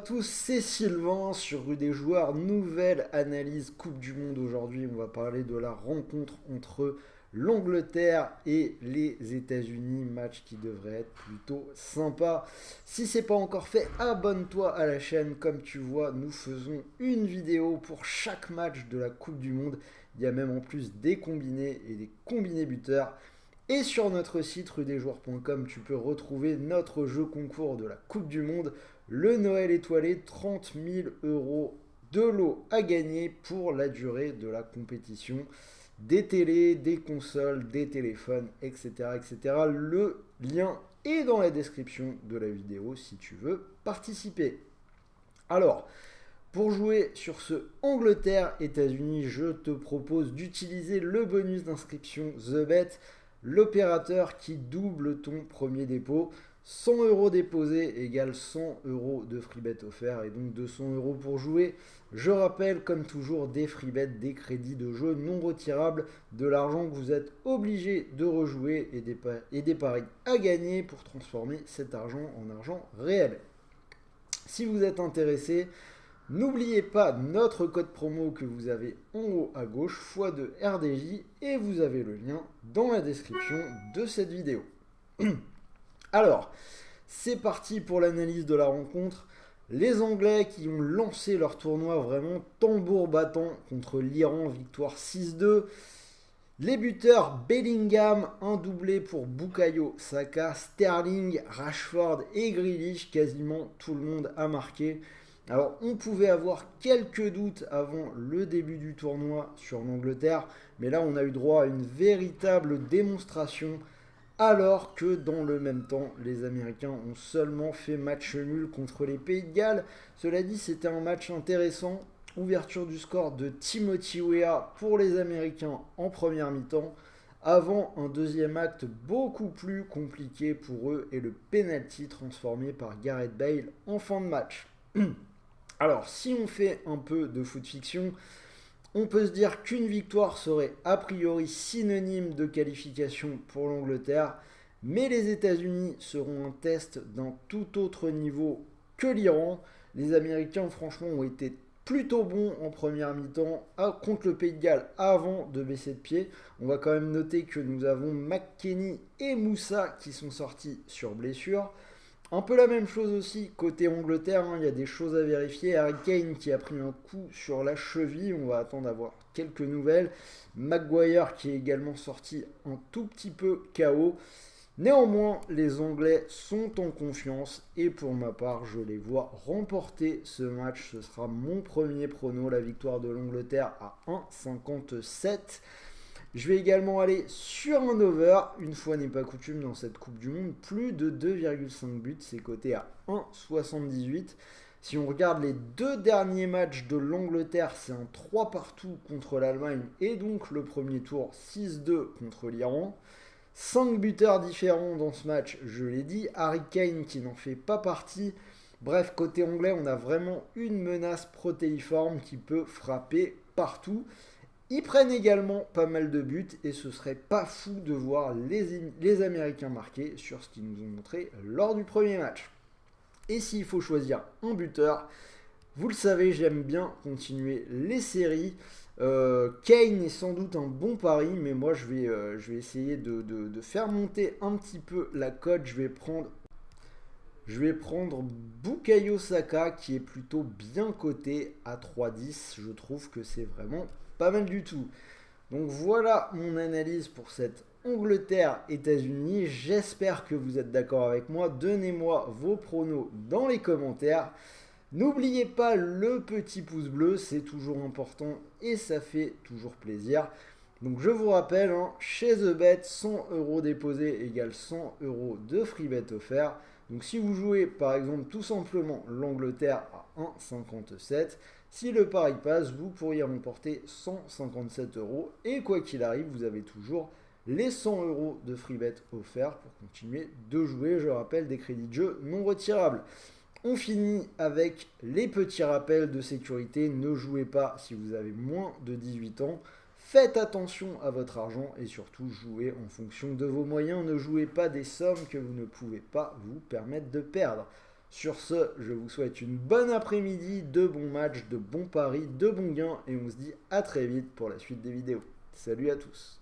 tous, c'est Sylvain sur Rue des Joueurs, nouvelle analyse Coupe du Monde. Aujourd'hui, on va parler de la rencontre entre l'Angleterre et les États-Unis, match qui devrait être plutôt sympa. Si c'est pas encore fait, abonne-toi à la chaîne. Comme tu vois, nous faisons une vidéo pour chaque match de la Coupe du Monde. Il y a même en plus des combinés et des combinés buteurs. Et sur notre site rudesjoueurs.com, tu peux retrouver notre jeu concours de la Coupe du Monde, le Noël étoilé, 30 000 euros de lot à gagner pour la durée de la compétition. Des télés, des consoles, des téléphones, etc., etc. Le lien est dans la description de la vidéo si tu veux participer. Alors, pour jouer sur ce Angleterre-États-Unis, je te propose d'utiliser le bonus d'inscription TheBet, l'opérateur qui double ton premier dépôt. 100 euros déposés égale 100 euros de free bet offert et donc 200 euros pour jouer. Je rappelle comme toujours des free bets, des crédits de jeu non retirables, de l'argent que vous êtes obligé de rejouer et des paris à gagner pour transformer cet argent en argent réel. Si vous êtes intéressé, n'oubliez pas notre code promo que vous avez en haut à gauche, x2 RDJ, et vous avez le lien dans la description de cette vidéo. Alors, c'est parti pour l'analyse de la rencontre. Les Anglais qui ont lancé leur tournoi vraiment tambour battant contre l'Iran, victoire 6-2. Les buteurs Bellingham, un doublé pour Bukayo Saka, Sterling, Rashford et Grealish, quasiment tout le monde a marqué. Alors on pouvait avoir quelques doutes avant le début du tournoi sur l'Angleterre, mais là on a eu droit à une véritable démonstration, alors que dans le même temps les Américains ont seulement fait match nul contre les Pays de Galles. Cela dit, c'était un match intéressant. Ouverture du score de Timothy Weah pour les Américains en première mi-temps, avant un deuxième acte beaucoup plus compliqué pour eux et le penalty transformé par Gareth Bale en fin de match. Alors, si on fait un peu de foot fiction, on peut se dire qu'une victoire serait a priori synonyme de qualification pour l'Angleterre, mais les États-Unis seront un test d'un tout autre niveau que l'Iran. Les Américains, franchement, ont été plutôt bons en première mi-temps contre le Pays de Galles avant de baisser de pied. On va quand même noter que nous avons McKennie et Moussa qui sont sortis sur blessure. Un peu la même chose aussi côté Angleterre, il y a des choses à vérifier. Harry Kane qui a pris un coup sur la cheville, on va attendre d'avoir quelques nouvelles. Maguire qui est également sorti un tout petit peu KO. Néanmoins, les Anglais sont en confiance et pour ma part, je les vois remporter ce match. Ce sera mon premier prono, la victoire de l'Angleterre à 1,57. Je vais également aller sur un over, une fois n'est pas coutume dans cette Coupe du Monde, plus de 2,5 buts, c'est coté à 1,78. Si on regarde les deux derniers matchs de l'Angleterre, c'est un 3 partout contre l'Allemagne et donc le premier tour 6-2 contre l'Iran. 5 buteurs différents dans ce match, je l'ai dit. Harry Kane qui n'en fait pas partie. Bref, côté anglais, on a vraiment une menace protéiforme qui peut frapper partout. Ils prennent également pas mal de buts et ce serait pas fou de voir les Américains marquer sur ce qu'ils nous ont montré lors du premier match. Et s'il faut choisir un buteur, vous le savez, j'aime bien continuer les séries. Kane est sans doute un bon pari, mais moi je vais essayer de faire monter un petit peu la cote. Je vais prendre Bukayo Saka qui est plutôt bien coté à 3,10. Je trouve que c'est vraiment pas mal du tout. Donc voilà mon analyse pour cette Angleterre-États-Unis. J'espère que vous êtes d'accord avec moi. Donnez-moi vos pronos dans les commentaires. N'oubliez pas le petit pouce bleu, c'est toujours important et ça fait toujours plaisir. Donc je vous rappelle, chez TheBet, 100 euros déposés égale 100 euros de free bet offert. Donc si vous jouez par exemple tout simplement l'Angleterre à 1,57, si le pari passe, vous pourriez remporter 157 euros. Et quoi qu'il arrive, vous avez toujours les 100 euros de free bet offerts pour continuer de jouer. Je rappelle, des crédits de jeu non retirables. On finit avec les petits rappels de sécurité. Ne jouez pas si vous avez moins de 18 ans. Faites attention à votre argent et surtout jouez en fonction de vos moyens. Ne jouez pas des sommes que vous ne pouvez pas vous permettre de perdre. Sur ce, je vous souhaite une bonne après-midi, de bons matchs, de bons paris, de bons gains et on se dit à très vite pour la suite des vidéos. Salut à tous.